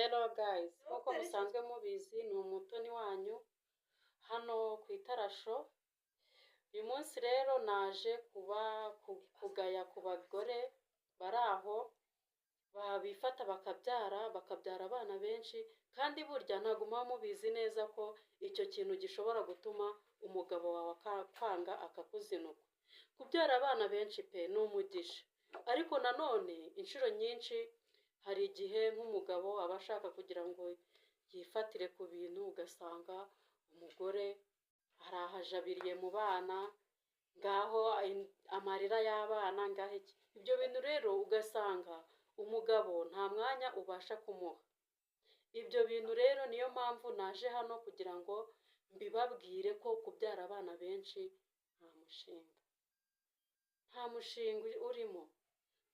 Hello guys, nk'uko musanzwe mubizi ni umutoni wanyu hano ku Itarasho. Uyu munsi rero naje kugaya ku bagore bari aho babifata bakabyara abana benshi, kandi burya ntabwo muba mubizi neza ko icyo kintu gishobora gutuma umugabo wawe kwanga akakuzinuka. Kubyara abana benshi pe ni umugisha, ariko nanone inshuro nyinshi hari igihe nk'umugabo aba ashaka kugira ngo yifatire ku bintu, ugasanga umugore arahajabiriye mu bana, ngaho amarira y'abana ngaho iki. Ibyo bintu rero ugasanga umugabo nta mwanya ubasha kumuha. Ibyo bintu rero niyo mpamvu naje hano kugira ngo mbibabwire ko kubyara abana benshi nta mushinga urimo.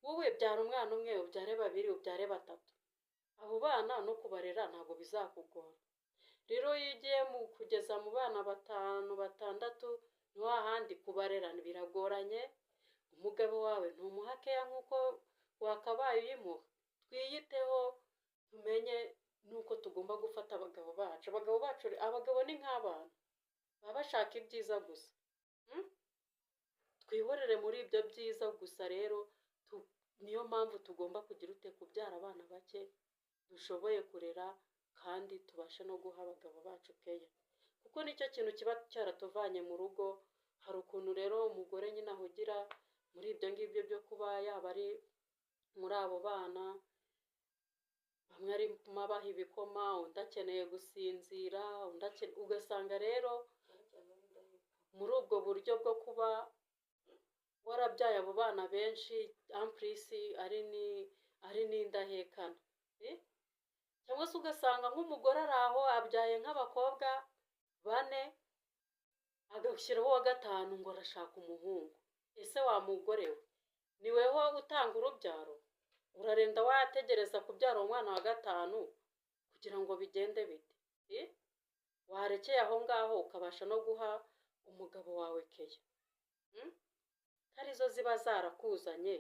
Wowe byara umwana umwe, ubyare babiri, ubyare batatu, abo bana no kubarera ntabwo bizakugora. Rero iyo ugiye kugeza mu bana 5, 6 ni hahandi kubarera biragoranye. Umugabo wawe ntumuha keya nk'uko wakabaye uyimuha. Twiyiteho, tumenye nuko tugomba gufata abagabo bacu. Abagabo ni nk'abana, baba bashaka ibyiza gusa. Twihorere muri ibyo byiza gusa. Rero niyo mpamvu tugomba kubyara abana bake dushoboye kurera, kandi tubashe no guha abagabo bacu keya, kuko nicyo kintu kiba cyaratuvanye mu rugo. Hari ukuntu rero umugore nyine ahugira muri ibyo ngibyo byo kuba yaba ari muri abo bana, bamwe arimo abaha ibikoma, undi akeneye gusinzira, ugasanga rero muri ubwo buryo bwo kuba warabyaye abo bana benshi ampurisi ari n'indahekana. Cyangwa se ugasanga nk'umugore ari aho abyaye nk'abakobwa 4, agashyiraho wa 5 ngo arashaka umuhungu. Ese wa mugore we, ni weho utanga urubyaro? Urarenda wategereza kubyara umwana wa 5 kugira ngo bigende bite? Warekeye aho ngaho ukabasha no guha umugabo wawe keya. Arizo ziba zarakuzanye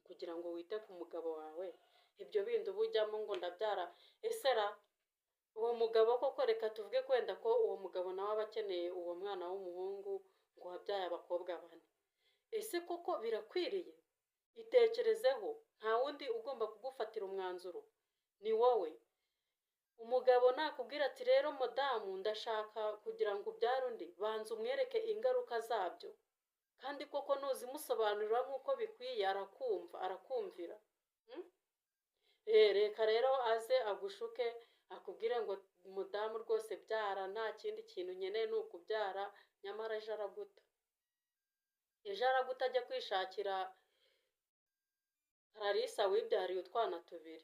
kugira ngo wite ku mugabo wawe. Ibyo bindi ubujyamo ngo ndabyara. Esera uwo mugabo koko, reka tuvuge kwenda ko uwo mugabo nawe aba akeneye uwo mwana w'umuhungu ngo wabyaye abakobwa 4. Ese koko birakwiriye? Itekerezeho, nta wundi ugomba kugufatira umwanzuro, ni wowe. Umugabo nakubwira ati rero madamu ndashaka kugira ngo ubyare undi, banza umwereke ingaruka zabyo, kandi koko nuzimusobanurira nk'uko bikwiye arakumvira. Reka rero aze agushuke akubwire ngo mudamu rwose byara, nta kindi kintu nkeneye ni ukubyara, nyamara ejo araguta ajya kwishakira Clarissa wibyariye utwana 2.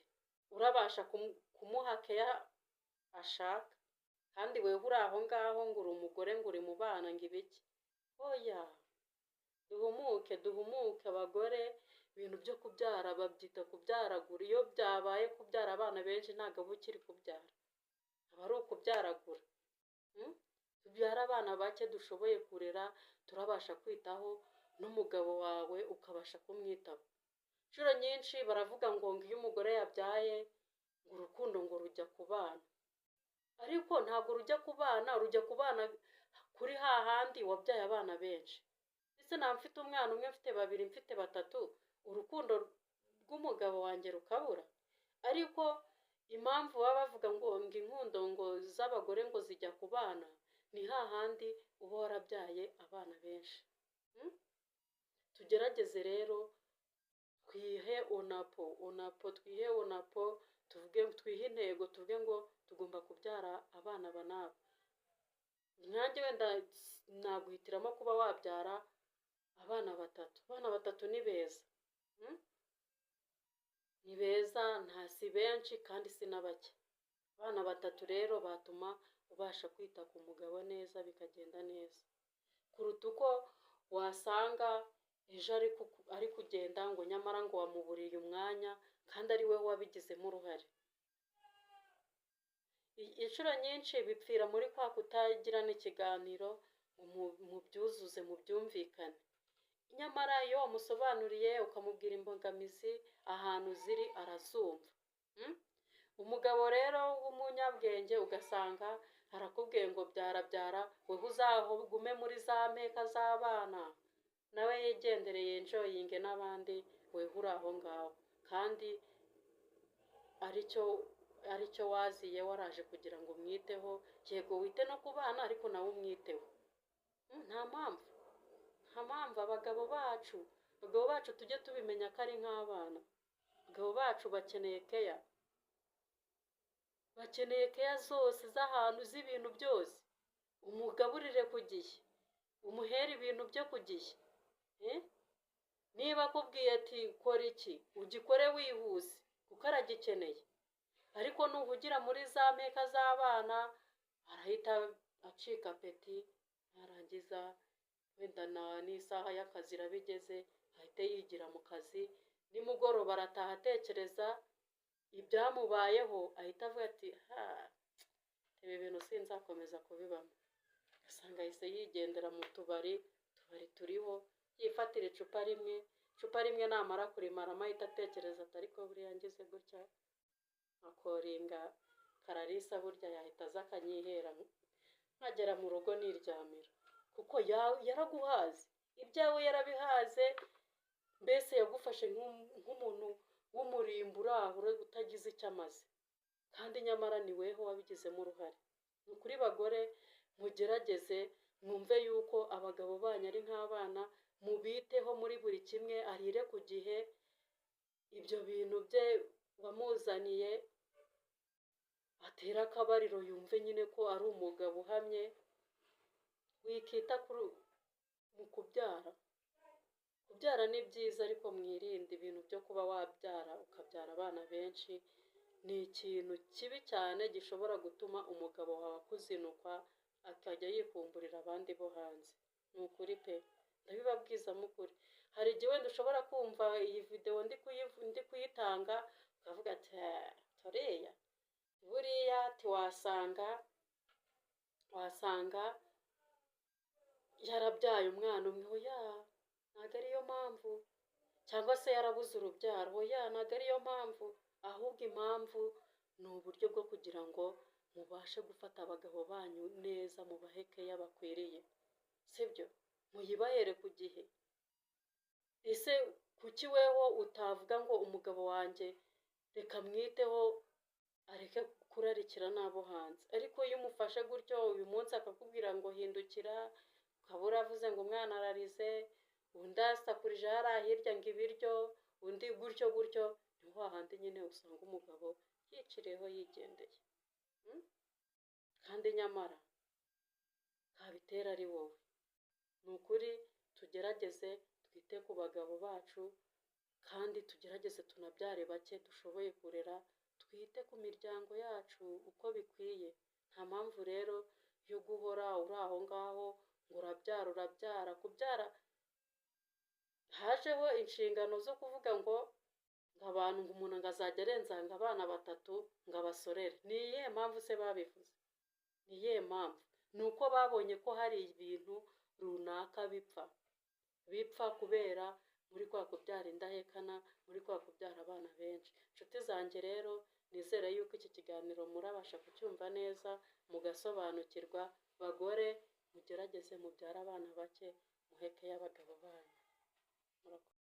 Urabasha kumuha keya ashaka? Kandi wewe uri aho ngaho ngo uri umugore, ngo uri mu bana, ngo ibiki. Oya, duhumuke abagore. Ibintu byo kubyara babyita kubyaragura. Iyo byabaye kubyara abana benshi ntabwo aba ukiri kubyara, aba ari ukubyaragura. Tubyara abana bake dushoboye kurera, turabasha kwitaho n'umugabo wawe ukabasha kumwitaho. Inshuro nyinshi baravuga ngo iyo umugore yabyaye ngo urukundo ngo rujya ku bana, ariko ntabwo rujya ku bana, rujya ku bana kuri hahandi wabyaye abana benshi. Ese nta mfite umwana umwe, mfite 2, mfite 3, urukundo rw'umugabo wanjye rukabura? Ariko impamvu baba bavuga ngo inkundo ngo z'abagore ngo zijya ku bana, ni hahandi uba warabyaye abana benshi. Tugerageze rero twihe onapo, twihe intego, tuvuge ngo tugomba kubyara abana 8. Nanjye wenda naguhitiramo kuba wabyara abana 3. Abana 3 ni beza, ni beza, si benshi kandi si na bake. Abana 3 rero batuma ubasha kwita ku mugabo neza, bikagenda neza, kuruta uko wasanga ejo ari kugenda ngo nyamara ngo wamuburiye umwanya, kandi ari we wabigizemo uruhare. Inshuro nyinshi bipfira muri kwa kutagira n'ikiganiro, mu byuzuze, mu byumvikane. Nyamara iyo wamusobanuriye ukamubwira imbogamizi ahantu ziri, arazumva. umugabo rero w'umunyabwenge ugasanga arakubwiye ngo byara wowe uzagume muri za mpeka z'abana, nawe yigendereye enjoyinge n'abandi, wewe uri aho ngaho kandi aricyo waziye waraje kugira ngo umwiteho. Yego wite no ku bana ariko nawe umwiteho. nta mpamvu abagabo bacu tujye tubimenya ko ari nk'abana. Abagabo bacu bakeneye keya zose z'ahantu z'ibintu byose, umugaburire ku gihe, umuhere ibintu byo ku gihe. Niba akubwiye ati kora iki, ugikore wihuse kuko aragikeneye. Ariko nuhugira muri za mpeka z'abana arahita acika apeti, yarangiza wenda n'isaha y'akazi irabigeze ahite yigira mu kazi, nimugoroba arataha atekereza ibyamubayeho, ahita avuga ati ibi bintu sinzakomeza kubibamo. Ugasanga ahise yigendera mu tubari turiho, yifatira icupa rimwe namara kurimaramo ahita atekereza ati ariko buriya ngize gutya akoringa Kararisa burya yahita aza akanyihera nkagera mu rugo niryamira, kuko yaraguhaze, ibyawe yarabihaze, mbese yagufashe nk'umuntu w'umurimbo uraho utagize icyo amaze, kandi nyamara ni weho wabigizemo uruhare. Ni ukuri bagore mugerageze mwumve yuko abagabo banyu ari nk'abana, mubiteho muri buri kimwe, arire ku gihe, ibyo bintu bye wamuzaniye atera akabariro yumve nyine ko ari umugabo uhamye. Wikita mu kubyara ni byiza, ariko mwirinde ibintu byo kuba wabyara ukabyara abana benshi. Ni ikintu kibi cyane gishobora gutuma umugabo wawe akuzinukwa akajya yikumburira abandi bo hanze. Ni ukuri pe, ndabibabwiza mukuri. Hari igihe wenda ushobora kumva iyi video ndi kuyitanga ukavuga ati toriya buriya wasanga yarabyaye umwana umwe. Oya, ntabwo ariyo mpamvu. Cyangwa se yarabuze urubyaro. Oya, ntabwo ariyo mpamvu. Ahubwo impamvu ni uburyo bwo kugira ngo mubashe gufata abagabo banyu neza, mubahe keya bakwiriye, sibyo? Muyibahere ku gihe. Ese kuki weho utavuga ngo umugabo wanjye reka mwiteho areke kurarikira n'abo hanze? Ariko iyo umufashe gutyo uyu munsi akakubwira ngo hindukira, ukaba uravuze ngo umwana ararize, undi asakurije hariya hirya ngo ibiryo, undi gutyo, ni hahandi nyine usanga umugabo yiciriyeho yigendeye. Kandi nyamara ntabitera ari wowe. Ni ukuri tugerageze twite ku bagabo bacu, kandi tugerageze tunabyare bake dushoboye kurera, twite ku miryango yacu uko bikwiye. Nta mpamvu rero yo guhora uri aho ngaho ngo urabyara. Kubyara hajeho inshingano zo kuvuga ngo umuntu ngo azajya arenza ngo abana 3 ngo abasorere. Ni iyihe mpamvu se babivuze? Ni iyihe mpamvu? Ni uko babonye ko hari ibintu runaka bipfa kubera muri kwa kubyara indahekana, muri kwa kubyara abana benshi. Inshuti zanjye rero, nizere yuko iki kiganiro murabasha kucyumva neza mugasobanukirwa. Bagore mugerageze mubyara abana bake, muheke y'abagabo banyu.